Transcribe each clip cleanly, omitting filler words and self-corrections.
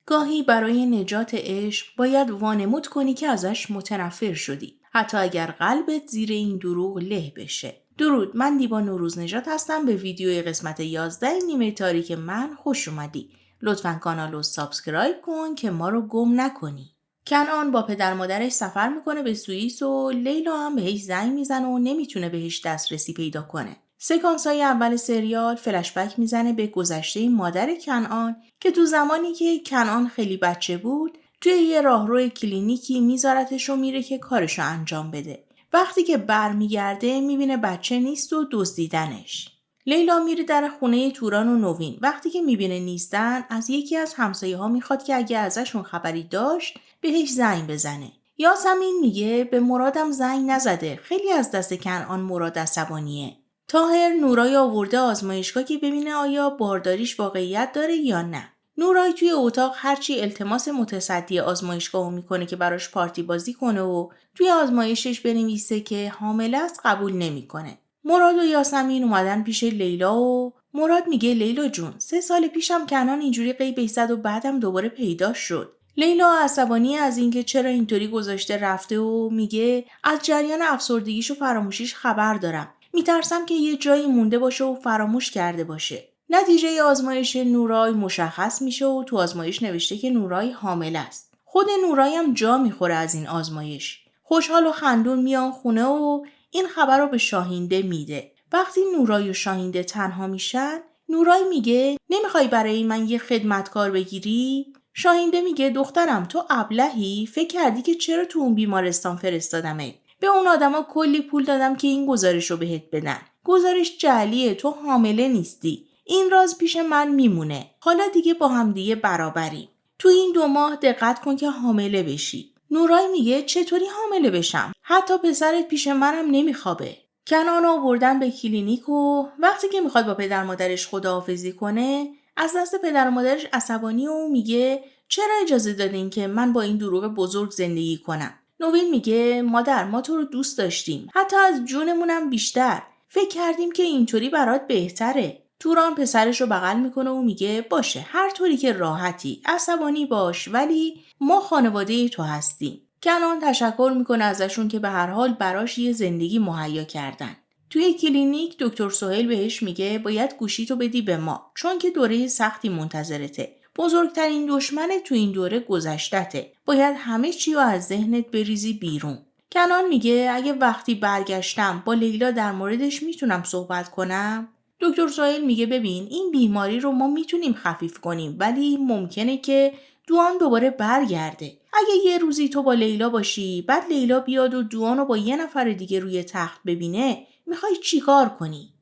گاهی برای نجات عشق باید وانمود کنی که ازش متنفر شدی. حتی اگر قلبت زیر این دروغ له بشه. درود، من دیبا نوروز نژاد هستم. به ویدیوی قسمت 11 نیمه تاریک من خوش اومدی. لطفاً کانال رو سابسکرایب کن که ما رو گم نکنی. کنعان با پدر مادرش سفر میکنه به سوئیس و لیلا هم بهش زنگ میزنه و نمیتونه بهش دسترسی پیدا کنه. سکانس‌های اول سریال فلشبک میزنه به گذشته مادر کنعان که تو زمانی که کنعان خیلی بچه بود توی یه راهرو کلینیکی میذارتش و میره که کارشو انجام بده. وقتی که برمیگرده میبینه بچه نیست و دزدیدنش. لیلا میره در خونه توران و نوین. وقتی که میبینه نیستن از یکی از همسایه‌ها میخواد که اگه ازشون خبری داشت بهش زنگ بزنه. یاسمین میگه به مرادم زنگ نزده. خیلی از دست کنعان مراد عصبانیه. طاهر نورای آورده آزمایشگاه که ببینه آیا بارداریش واقعیت داره یا نه. نورای توی اتاق هرچی التماس متصدی آزمایشگاهو میکنه که براش پارتی بازی کنه و توی آزمایشش بنویسه که حامله است قبول نمیکنه. مراد و یاسمین اومدن پیش لیلا و مراد میگه لیلا جون 3 سال پیشم کنعان اینجوری غیبش زد و بعدم دوباره پیدا شد. لیلا عصبانی از اینکه چرا اینطوری گذاشته رفته و میگه از جریان افسردگیش و فراموشیش خبر دارم. میترسم که یه جایی مونده باشه و فراموش کرده باشه. نتیجه آزمایش نورای مشخص میشه و تو آزمایش نوشته که نورای حامله است. خود نورای هم جا میخوره از این آزمایش. خوشحال و خندون میان خونه و این خبر رو به شاهینده میده. وقتی نورای و شاهینده تنها میشن، نورای میگه نمیخوای برای من یه خدمتکار بگیری؟ شاهینده میگه دخترم تو ابلهی فکر کردی که چرا تو اون بیمارستان فرستادمت؟ به اون آدما کلی پول دادم که این گزارش رو بهت بدن. گزارش جعلیه، تو حامله نیستی. این راز پیش من میمونه. حالا دیگه با هم دیگه برابریم. تو این 2 ماه دقت کن که حامله بشی. نورای میگه چطوری حامله بشم؟ حتی پسرت پیش منم نمیخوابه. کنعان آوردن به کلینیک و وقتی که میخواد با پدر مادرش خداحافظی کنه از دست پدر و مادرش عصبانی و میگه چرا اجازه دادین که من با این دروغ بزرگ زندگی کنم؟ نوین میگه مادر ما تو رو دوست داشتیم. حتی از جونمونم بیشتر. فکر کردیم که اینطوری برات بهتره. توران پسرش رو بغل میکنه و میگه باشه هر طوری که راحتی عصبانی باش ولی ما خانواده تو هستیم. کنعان تشکر میکنه ازشون که به هر حال براش یه زندگی مهیا کردن. توی کلینیک دکتر سهیل بهش میگه باید گوشیتو بدی به ما چون که دوره سختی منتظرته. بزرگترین دشمن تو این دوره گذشتته. باید همه چی رو از ذهنت بریزی بیرون. کنعان میگه اگه وقتی برگشتم با لیلا در موردش میتونم صحبت کنم؟ دکتر سهیل میگه ببین این بیماری رو ما میتونیم خفیف کنیم ولی ممکنه که دوان دوباره برگرده. اگه یه روزی تو با لیلا باشی بعد لیلا بیاد و دوان رو با یه نفر دیگه روی تخت ببینه میخوای چیکار کنی؟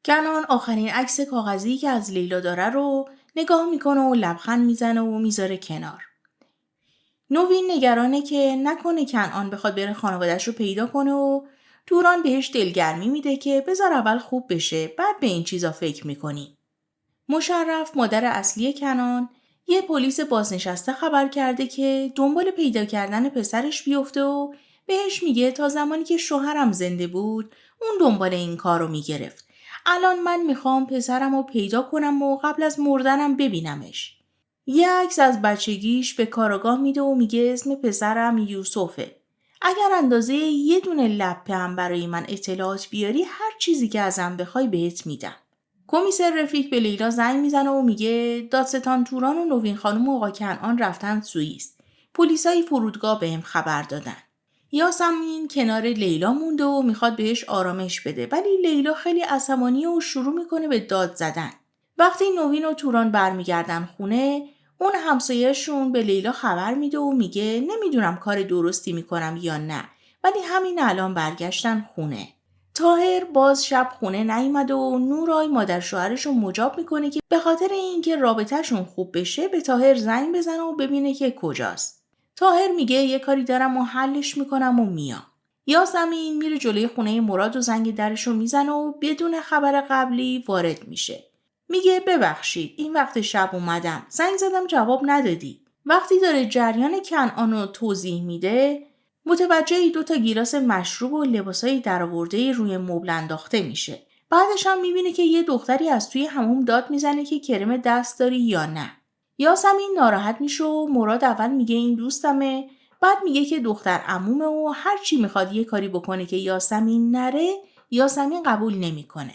کنعان آخرین عکس کاغذی که از لیلا داره رو نگاه میکنه و لبخند میزنه و میذاره کنار. نوین نگرانه که نکنه کنعان بخواد بره خانواده‌اش رو پیدا کنه و توران بهش دلگرمی میده که بذار اول خوب بشه بعد به این چیزا فکر میکنی. مشرف مادر اصلی کنعان یه پلیس بازنشسته خبر کرده که دنبال پیدا کردن پسرش بیفته و بهش میگه تا زمانی که شوهرم زنده بود اون دنبال این کار رو میگرفت. الان من میخوام پسرم رو پیدا کنم و قبل از مردنم ببینمش. یه عکس از بچگیش به کاراگاه میده و میگه اسم پسرم یوسفه. اگر اندازه یه دونه لپه هم برای من اطلاعات بیاری هر چیزی که ازم بخوای بهت میدم. کمیسر رفیق به لیلا زنگ میزنه و میگه دادستان توران و نوین خانم و آقا کنعان رفتن سوئیس. پلیسای فرودگاه بهم خبر دادن. یاسمین کنار لیلا مونده و میخواد بهش آرامش بده ولی لیلا خیلی عصبانی و شروع میکنه به داد زدن. وقتی نوین و توران برمیگردن خونه اون همسایه‌شون به لیلا خبر میده و میگه نمیدونم کار درستی میکنم یا نه ولی همین الان برگشتن خونه. طاهر باز شب خونه نیومده و نورای مادر شوهرش رو مجاب میکنه که به خاطر اینکه رابطهشون خوب بشه به طاهر زنگ بزنه و ببینه که کجاست. طاهر میگه یه کاری دارم و حلش میکنم و میام. یاسمین میره جلوی خونه مراد و زنگ درش رو میزنه و بدون خبر قبلی وارد میشه. میگه ببخشید این وقت شب اومدم. زنگ زدم جواب ندادی. وقتی داره جریان کنعان رو توضیح میده متوجه 2 تا گیلاس مشروب و لباسای درآورده روی مبل انداخته میشه. بعدش هم میبینه که یه دختری از توی حموم داد میزنه که کرم دست داری یا نه. یاسمین ناراحت میشه و مراد اول میگه این دوستمه، بعد میگه که دختر عمومه و هر چی میخواد یه کاری بکنه که یاسمین نره، یاسمین قبول نمیکنه.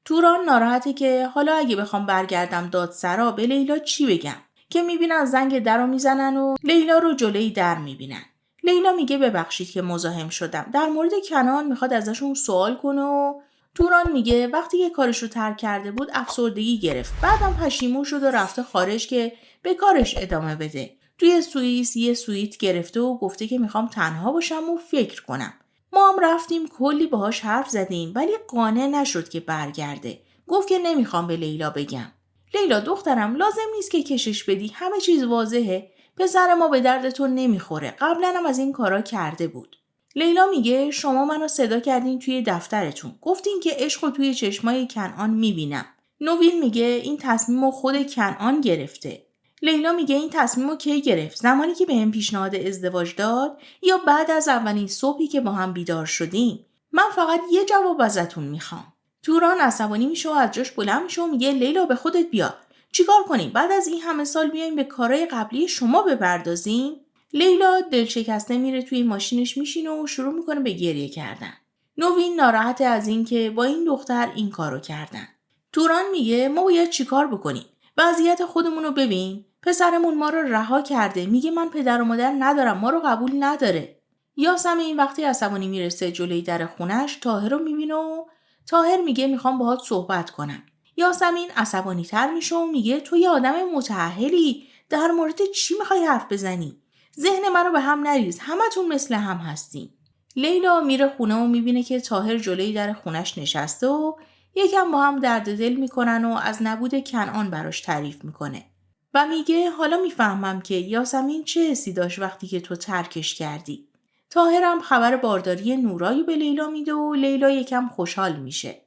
توران ناراحته که حالا اگه بخوام برگردم دادسرا به لیلا چی بگم، که میبینن زنگ در رو میزنن و لیلا رو جلوی در میبینن. لیلا میگه ببخشید که مزاحم شدم. در مورد کنان میخواد ازشون سوال کنه و توران میگه وقتی که کارش رو ترک کرده بود افسردگی گرفت. بعدم پشیمون شد و رفته خارج که به کارش ادامه بده. توی سوئیس یه سویت گرفته و گفته که میخوام تنها باشم و فکر کنم. ما هم رفتیم کلی باهاش حرف زدیم ولی قانع نشد که برگرده. گفت که نمیخوام به لیلا بگم. لیلا دخترم لازم نیست که کشش بدی، همه چیز واضحه. پسر ما به دردتون نمیخوره. قبلا هم از این کارا کرده بود. لیلا میگه شما منو صدا کردین توی دفترتون. گفتین که عشقو توی چشمای کنعان میبینم. نوین میگه این تصمیمو خود کنعان گرفته. لیلا میگه این تصمیمو کی گرفت؟ زمانی که بهم پیشنهاد ازدواج داد یا بعد از اولین صبحی که با هم بیدار شدیم؟ من فقط یه جواب ازتون میخوام. توران عصبانی میشه و از جاش بلند میشه و میگه لیلا به خودت بیا. چیکار کنیم؟ بعد از این همه سال بیایم به کارهای قبلی شما بپردازیم؟ لیلا دلشکسته میره توی ماشینش میشینه و شروع میکنه به گریه کردن. نوین ناراحت از این که با این دختر این کارو کردن. توران میگه ما باید چیکار بکنیم؟ وضعیت خودمون رو ببین. پسرمون ما رو رها کرده. میگه من پدر و مادر ندارم، ما رو قبول نداره. یاسمین وقتی عصبانی میرسه جلوی در خونش طاهر رو میبینه و طاهر میگه میخوام باهات صحبت کنم. یاسمین عصبانی تر میشه و میگه تو یه آدم متأهلی، در مورد چی میخوای حرف بزنی؟ ذهن منو به هم نریز، همتون مثل هم هستین. لیلا میره خونه و میبینه که طاهر جلوی در خونش نشسته و یکم با هم درد دل میکنن و از نبود کنعان براش تعریف میکنه و میگه حالا میفهمم که یاسمین چه حسی داشت وقتی که تو ترکش کردی. طاهرم خبر بارداری نورایی به لیلا میده و لیلا یکم خوشحال میشه.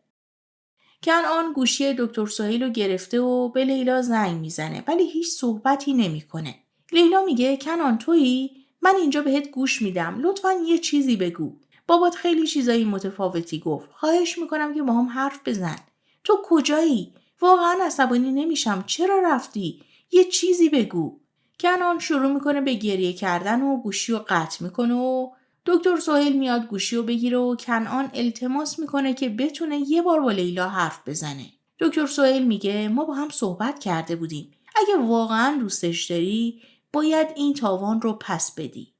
کنعان گوشی دکتر سهیل رو گرفته و به لیلا زنگ میزنه ولی هیچ صحبتی نمیکنه. لیلا میگه کنعان تویی؟ من اینجا بهت گوش میدم، لطفاً یه چیزی بگو. بابات خیلی چیزای متفاوتی گفت. خواهش میکنم که با هم حرف بزن. تو کجایی؟ واقعا عصبانی نمیشم. چرا رفتی؟ یه چیزی بگو. کنعان شروع میکنه به گریه کردن و گوشی رو قطع میکنه و دکتر سهیل میاد گوشی رو بگیره و کنعان التماس میکنه که بتونه یه بار با لیلا حرف بزنه. دکتر سهیل میگه ما با هم صحبت کرده بودیم. اگه واقعا دوستش داری باید این تاوان رو پس بدی.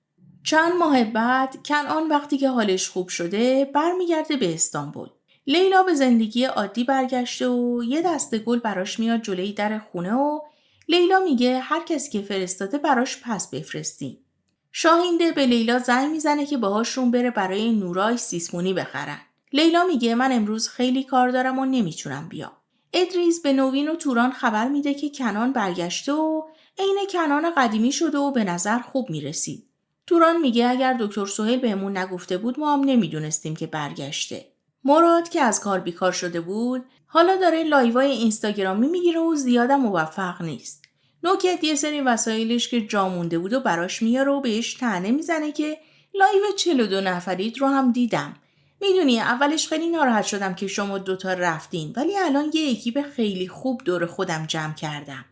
چند ماه بعد کنعان وقتی که حالش خوب شده برمیگرده به استانبول. لیلا به زندگی عادی برگشته و یه دسته گل براش میاد جلوی در خونه و لیلا میگه هر کسی که فرستاده براش پس بفرستین. شاهینده به لیلا زنگ میزنه که باهاشون بره برای نورای سیسمونی بخرن. لیلا میگه من امروز خیلی کار دارم و نمیتونم بیام. ادریس به نوین و توران خبر میده که کنان برگشته و عین کنان قدیمی شده و به نظر خوب میرسید. توران میگه اگر دکتر سهیل بهمون نگفته بود ما هم نمیدونستیم که برگشته. مراد که از کار بیکار شده بود حالا داره لایوای اینستاگرامی میگیره و زیادم موفق نیست. نوکت یه سری وسایلش که جا مونده بود و براش میاره و بهش طعنه میزنه که لایو 42 نفرید رو هم دیدم. میدونی اولش خیلی ناراحت شدم که شما دوتا رفتین ولی الان یه اکیپ خیلی خوب دور خودم جمع کردم.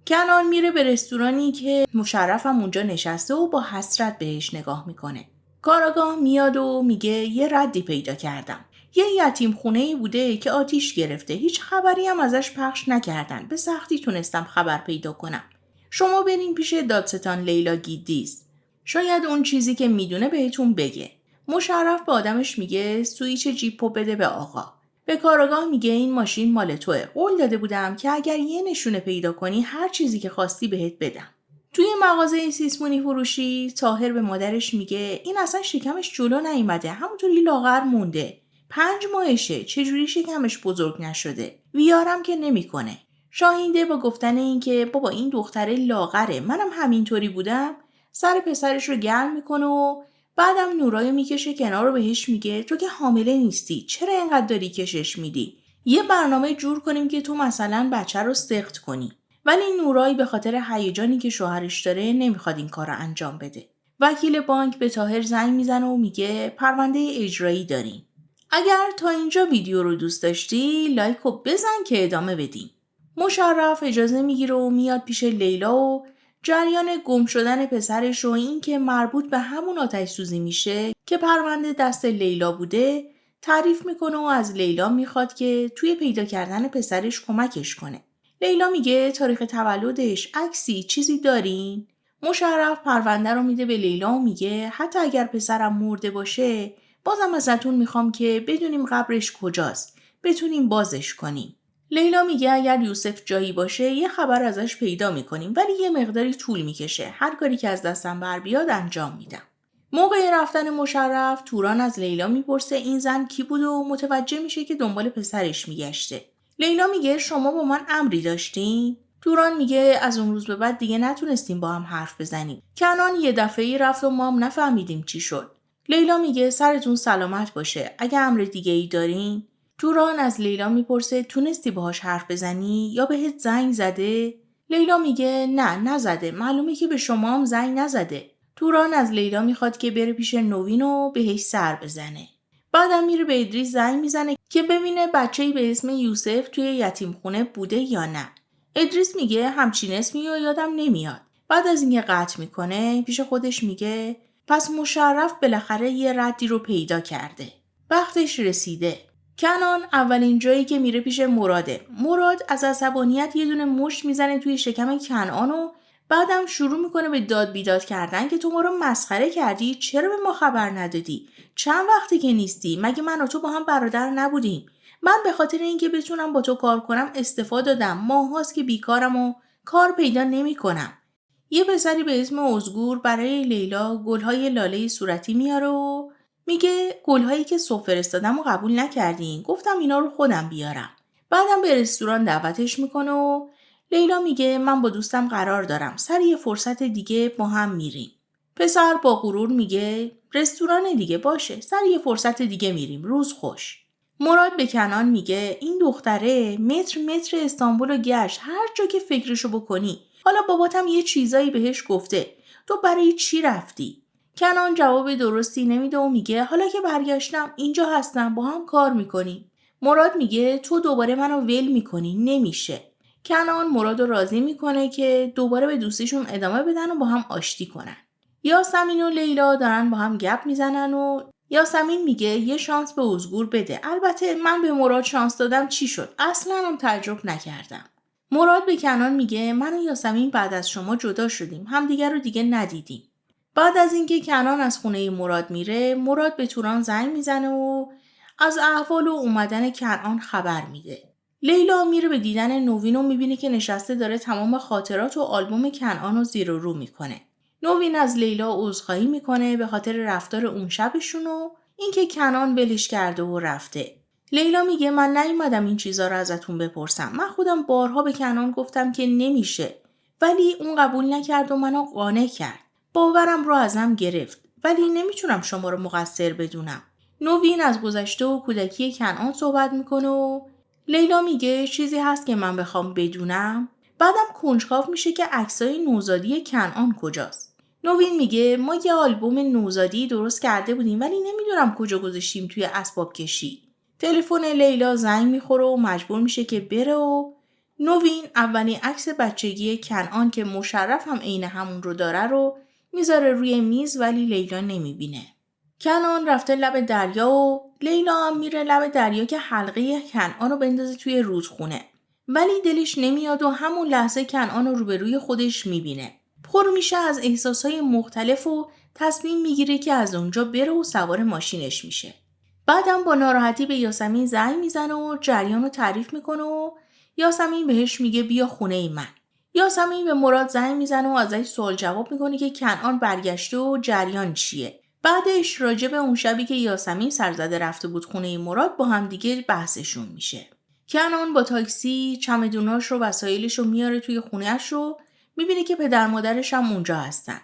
کنان میره به رستورانی که مشرفم اونجا نشسته و با حسرت بهش نگاه میکنه. کاراگاه میاد و میگه یه ردی پیدا کردم. یه یتیم خونه‌ای بوده که آتیش گرفته. هیچ خبری هم ازش پخش نکردن. به سختی تونستم خبر پیدا کنم. شما برین پیش دادستان لیلا گیدیز. شاید اون چیزی که میدونه بهتون بگه. مشرف به آدمش میگه سویچ جیپو بده به آقا. به کاراگاه میگه این ماشین مال توئه. قول داده بودم که اگر یه نشونه پیدا کنی هر چیزی که خواستی بهت بدم. توی مغازه سیسمونی فروشی طاهر به مادرش میگه این اصلا شکمش جلو نیومده، همونطوری لاغر مونده. 5 ماهشه، چجوری شکمش بزرگ نشده؟ ویارم که نمیکنه. شاهینده با گفتن این که بابا این دختره لاغره، منم همینطوری بودم، سر پسرش رو گرم میکنه و بعدم نورایو میکشه کنار رو بهش میگه تو که حامله نیستی، چرا اینقدر داری کشش میدی؟ یه برنامه جور کنیم که تو مثلا بچه رو سقط کنی. ولی نورای به خاطر هیجانی که شوهرش داره نمیخواد این کار رو انجام بده. وکیل بانک به طاهر زنگ میزنه و میگه پرونده اجرایی داریم. اگر تا اینجا ویدیو رو دوست داشتی لایک و بزن که ادامه بدیم. مشرف اجازه میگیره و میاد پیش لیلا و جریان گم شدن پسرش و این که مربوط به همون آتش سوزی میشه که پرونده دست لیلا بوده تعریف میکنه و از لیلا میخواد که توی پیدا کردن پسرش کمکش کنه. لیلا میگه تاریخ تولدش، عکسی، چیزی دارین؟ مشرف پرونده رو میده به لیلا و میگه حتی اگر پسرم مرده باشه بازم ازتون میخوام که بدونیم قبرش کجاست، بتونیم بازش کنیم. لیلا میگه اگر یوسف جایی باشه یه خبر ازش پیدا میکنیم ولی یه مقداری طول میکشه. هر کاری که از دستم بر بیاد انجام میدم. موقع رفتن مشرف توران از لیلا میپرسه این زن کی بود و متوجه میشه که دنبال پسرش میگشته. لیلا میگه شما با من امری داشتین؟ توران میگه از اون روز به بعد دیگه نتونستیم با هم حرف بزنیم. کنان یه دفعه‌ای رفت و ما هم نفهمیدیم چی شد. لیلا میگه سرتون سلامت باشه. اگه امر دیگه ای دارین؟ توران از لیلا میپرسه تونستی باهاش حرف بزنی یا بهت زنگ زده؟ لیلا میگه نه نزده. معلومه که به شما هم زنگ نزده. توران از لیلا میخواد که بره پیش نوین و بهش سر بزنه. بعدم میره به ادریس زنگ میزنه که ببینه بچه‌ای به اسم یوسف توی یتیمخونه بوده یا نه. ادریس میگه همچین اسمی رو یادم نمیاد. بعد از اینکه قطع میکنه پیش خودش میگه پس مشرف بالاخره یه ردی رو پیدا کرده. وقتش رسیده. کنان اولین جایی که میره پیش مراده. مراد از عصبانیت یه دونه مشت میزنه توی شکم کنعان و بعدم شروع میکنه به داد بیداد کردن که تو ما رو مسخره کردی، چرا به ما خبر ندادی؟ چند وقتی که نیستی؟ مگه من و تو با هم برادر نبودیم؟ من به خاطر اینکه بتونم با تو کار کنم استعفا دادم. ماهاست که بیکارم و کار پیدا نمیکنم. یه پسری به اسم ازگور برای لیلا گلهای لاله صورتی میاره و میگه گلهایی که صبح فرستادم و قبول نکردین. گفتم اینا رو خودم بیارم. بعدم به رستوران دعوتش میکنه و لیلا میگه من با دوستم قرار دارم. سر یه فرصت دیگه با هم میریم. پسر با غرور میگه رستوران دیگه باشه. سر یه فرصت دیگه میریم. روز خوش. مراد به کنان میگه این دختره متر استانبول رو گشت. هر جا که فکرشو بکنی. حالا باباتم یه چیزایی بهش گفته. تو برای چی رفتی؟ کنان جواب درستی نمیده و میگه حالا که برگشتم اینجا هستم با هم کار میکنیم. مراد میگه تو دوباره منو ول میکنی. نمیشه. کنان مراد رو راضی میکنه که دوباره به دوستیشون ادامه بدن و با هم آشتی کنن. یاسمین و لیلا دارن با هم گپ میزنن و یاسمین میگه یه شانس به ازگور بده. البته من به مراد شانس دادم چی شد؟ اصلا هم تعجب نکردم. مراد به کنان میگه من و یاسمین بعد از شما جدا شدیم. همدیگر رو دیگه ندیدیم. بعد از اینکه کنان از خونه مراد میره، مراد به توران زنگ میزنه و از احوال و اومدن کنان خبر میده. لیلا میره به دیدن نوین و میبینه که نشسته داره تمام خاطرات و آلبوم کنان رو زیر و رو میکنه. نوین از لیلا عذرخواهی میکنه به خاطر رفتار اون شبشون و اینکه کنان ولش کرده و رفته. لیلا میگه من نیومدم این چیزا رو ازتون بپرسم. من خودم بارها به کنان گفتم که نمیشه. ولی اون قبول نکرد و منو قانع کرد. باورم رو ازم گرفت. ولی نمیتونم شما رو مقصر بدونم. نوین از گذشته و کودکی کنعان صحبت میکنه و لیلا میگه چیزی هست که من بخوام بدونم. بعدم کنجکاو میشه که عکسای نوزادی کنعان کجاست. نوین میگه ما یه آلبوم نوزادی درست کرده بودیم ولی نمیدونم کجا گذاشتیم توی اسباب کشی. تلفن لیلا زنگ میخوره و مجبور میشه که بره و نوین اولین عکس بچگی کنعان که مشرف هم عین همون رو داره رو میذاره روی میز ولی لیلا نمیبینه. کنعان رفته لب دریا و لیلا هم میره لب دریا که حلقه کنعان رو بندازه توی رودخونه. ولی دلش نمیاد و همون لحظه کنعان رو روبروی خودش میبینه. پر میشه از احساسای مختلف و تصمیم میگیره که از اونجا بره و سوار ماشینش میشه. بعدم با ناراحتی به یاسمین زنگ میزنه و جریان رو تعریف میکنه و یاسمین بهش میگه بیا خونه من. یاسمین به مراد زنگ میزنه و ازش سوال جواب میکنه که کنعان برگشته و جریان چیه. بعدش راجع به اون شبی که یاسمین سرزده رفته بود خونه مراد با هم دیگه بحثشون میشه. کنعان با تاکسی چمدوناش و وسایلش رو میاره توی خونه‌اش و میبینه که پدر مادرش هم اونجا هستن.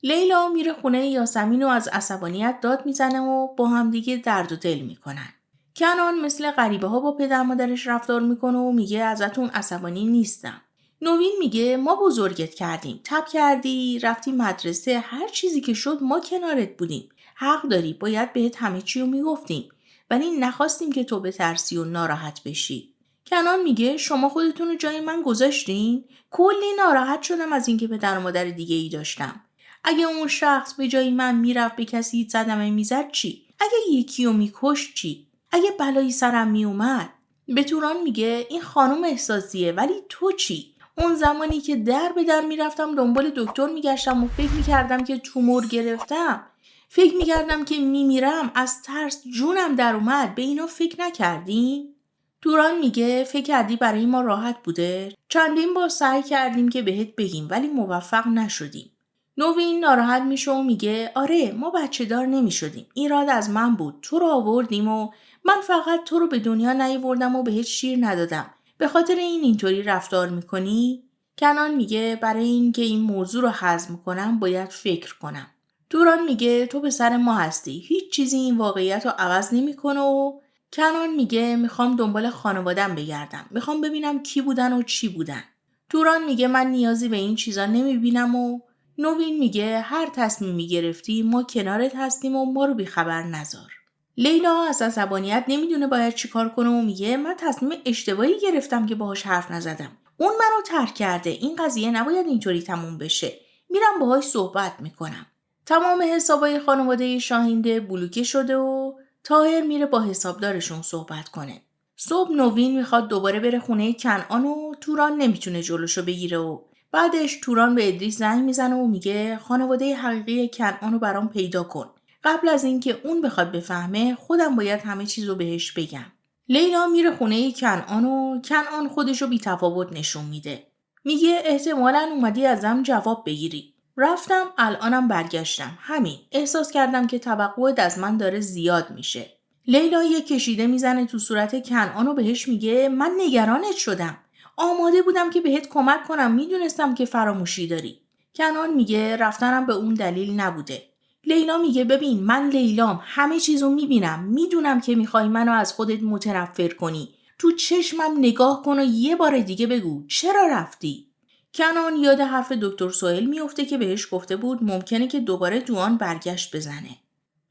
لیلا میره خونه یاسمین و از عصبانیت داد میزنه و با هم دیگه درد و دل میکنن. کنعان مثل غریبه ها با پدر مادرش رفتار میکنه و میگه ازتون عصبانی نیستم. نوین میگه ما بزرگت کردیم، تب کردی، رفتی مدرسه، هر چیزی که شد ما کنارت بودیم. حق داری، باید بهت همه چی رو میگفتیم. ولی نخواستیم که تو بترسی و ناراحت بشی. کنان میگه شما خودتون رو جای من گذاشتین؟ کلی ناراحت شدم از اینکه پدر و مادر دیگه ای داشتم. اگه اون شخص به جای من میرفت به کسی صدمه میزد چی؟ اگه یکی رو میکشت چی؟ اگه بلایی سرم میومد؟ به توران میگه این خانم احساسیه، ولی تو چی؟ اون زمانی که در به در میرفتم دنبال دکتر میگشتم و فکر میکردم که تومور گرفتم، فکر میکردم که میمیرم، از ترس جونم در اومد، به اینا فکر نکردی؟ توران میگه فکر کردی برای ما راحت بوده؟ چندین بار سعی کردیم که بهت بگیم ولی موفق نشدیم. نوین ناراحت میشه و میگه آره ما بچه دار نمیشدیم، ایراد از من بود، تو رو آوردیم و من فقط تو رو به دنیا نیاوردم و بهت شیر ندادم، به خاطر اینطوری رفتار میکنی؟ کنان میگه برای اینکه این موضوع رو هضم کنم باید فکر کنم. توران میگه تو پسر ما هستی، هیچ چیزی این واقعیت رو عوض نمیکنه و کنان میگه میخوام دنبال خانوادم بگردم، میخوام ببینم کی بودن و چی بودن. توران میگه من نیازی به این چیزا نمیبینم و نوین میگه هر تصمیمی گرفتی ما کنارت هستیم و ما رو بیخبر نذار. لیلا از عصبانیت نمیدونه باید چیکار کنه و میگه من تصمیم اشتباهی گرفتم که باهاش حرف نزدم. اون منو ترک کرده، این قضیه نباید اینطوری تموم بشه. میرم باهاش صحبت میکنم. تمام حسابای خانواده شاهینده بلوکه شده و طاهر میره با حسابدارشون صحبت کنه. صبح نوین میخواد دوباره بره خونه کنعان و توران نمیتونه جلوشو بگیره و بعدش توران به ادریس زنگ میزنه و میگه خانواده حقیقی کنعان رو برام پیدا کن. قبل از اینکه اون بخواد بفهمه خودم باید همه چیزو بهش بگم. لیلا میره خونه کنعان و کنعان خودشو بی‌تفاوت نشون میده. میگه احتمالاً اومدی ازم جواب بگیری. رفتم الانم برگشتم. همین. احساس کردم که توقعت از من داره زیاد میشه. لیلا یه کشیده میزنه تو صورت کنعان و بهش میگه من نگرانت شدم. آماده بودم که بهت کمک کنم، میدونستم که فراموشی داری. کنعان میگه رفتنم به اون دلیل نبوده. لیلا میگه ببین من لیلام، همه چیزو میبینم، میدونم که میخوای منو از خودت متنفر کنی. تو چشمم نگاه کن و یه بار دیگه بگو چرا رفتی؟ کنعان یاد حرف دکتر سهیل میفته که بهش گفته بود ممکنه که دوباره دوان برگشت بزنه.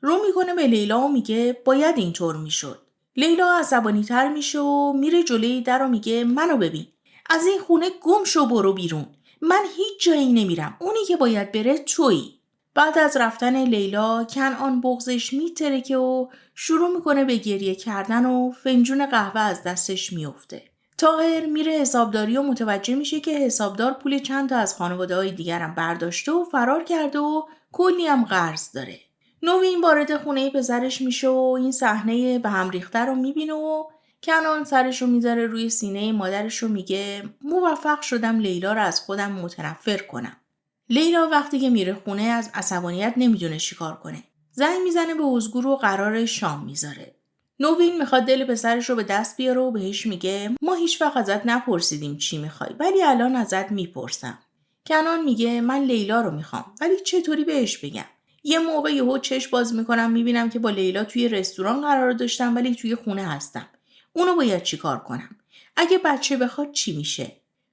رو میکنه به لیلا و میگه باید اینطور میشد. لیلا عصبانی تر میشه و میره جلوی در و میگه منو ببین. از این خونه گم شو، برو بیرون. من هیچ جایی نمیرم. اونی که باید بره تویی. بعد از رفتن لیلا کنعان بغضش میترکه و شروع میکنه به گریه کردن و فنجون قهوه از دستش میفته. طاهر میره حسابداری و متوجه میشه که حسابدار پول چند تا از خانواده‌های دیگرم برداشته و فرار کرده و کلی هم قرض داره. نوین وارد خونه پسرش میشه و این صحنه به هم ریخته رو میبینه و کنعان سرش رو میذاره روی سینه مادرش و میگه موفق شدم لیلا رو از خودم متنفر کنم. لیلا وقتی که میره خونه از عصبانیت نمیدونه چیکار کنه. زنگ میزنه به حضور و قرار شام میذاره. نوین میخواد دل پسرش رو به دست بیاره و بهش میگه ما هیچ وقت ازت نپرسیدیم چی میخوای، ولی الان ازت میپرسم. کنعان میگه من لیلا رو میخوام، ولی چطوری بهش بگم؟ یه موقع یهو چشم باز میکنم میبینم که با لیلا توی رستوران قرار داشتم ولی توی خونه هستم. اونو باید چیکار کنم؟ اگه بچه بخواد چی میشه؟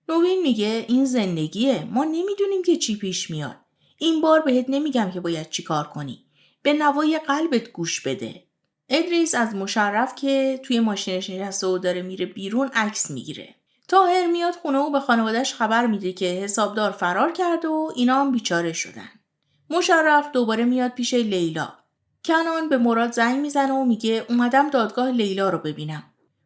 نوین میگه این زندگیه، ما نمیدونیم که چی پیش میاد. این بار بهت نمیگم که باید چیکار کنی. به نوای قلبت گوش بده. ادریس از مشرف که توی ماشینش نشسته و داره میره بیرون عکس میگیره. طاهر میاد خونه و به خانواده‌اش خبر میده که حسابدار فرار کرده و اینا هم بیچاره شدن. مشرف دوباره میاد پیش لیلا. کنعان به مراد زنگ میزنه و میگه اومدم دادگاه لیلا رو ببینم.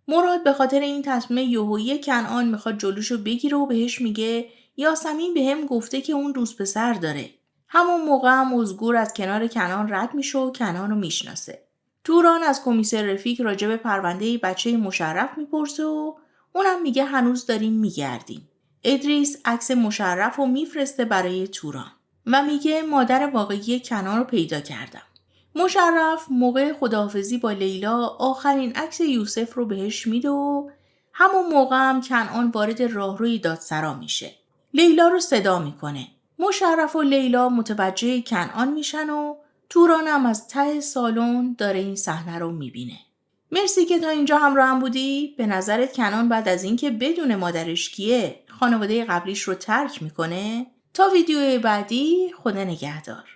مراد به خاطر این تصمیم یهویی کنعان میخواد جلوشو بگیره و بهش میگه یاسمین بهم گفته که اون دوست پسر داره. همون موقع هم مزگور از کنار کنعان رد میشه و کنعان رو میشناسه. توران از کمیسر رفیق راجع به پرونده بچه مشرف میپرسه و اونم میگه هنوز داریم میگردیم. ادریس عکس مشرف رو میفرسته برای توران و میگه مادر واقعی کنعان رو پیدا کردم. مشرف موقع خداحافظی با لیلا آخرین عکس یوسف رو بهش میده و همون موقع هم کنعان وارد راهروی دادسرا میشه. لیلا رو صدا میکنه. مشرف و لیلا متوجه کنعان میشن و توران هم از ته سالن داره این صحنه رو میبینه. مرسی که تا اینجا همراهم بودی. به نظرت کنعان بعد از اینکه بدون مادرش کیه خانواده قبلیش رو ترک میکنه؟ تا ویدیو بعدی، خدا نگهدار.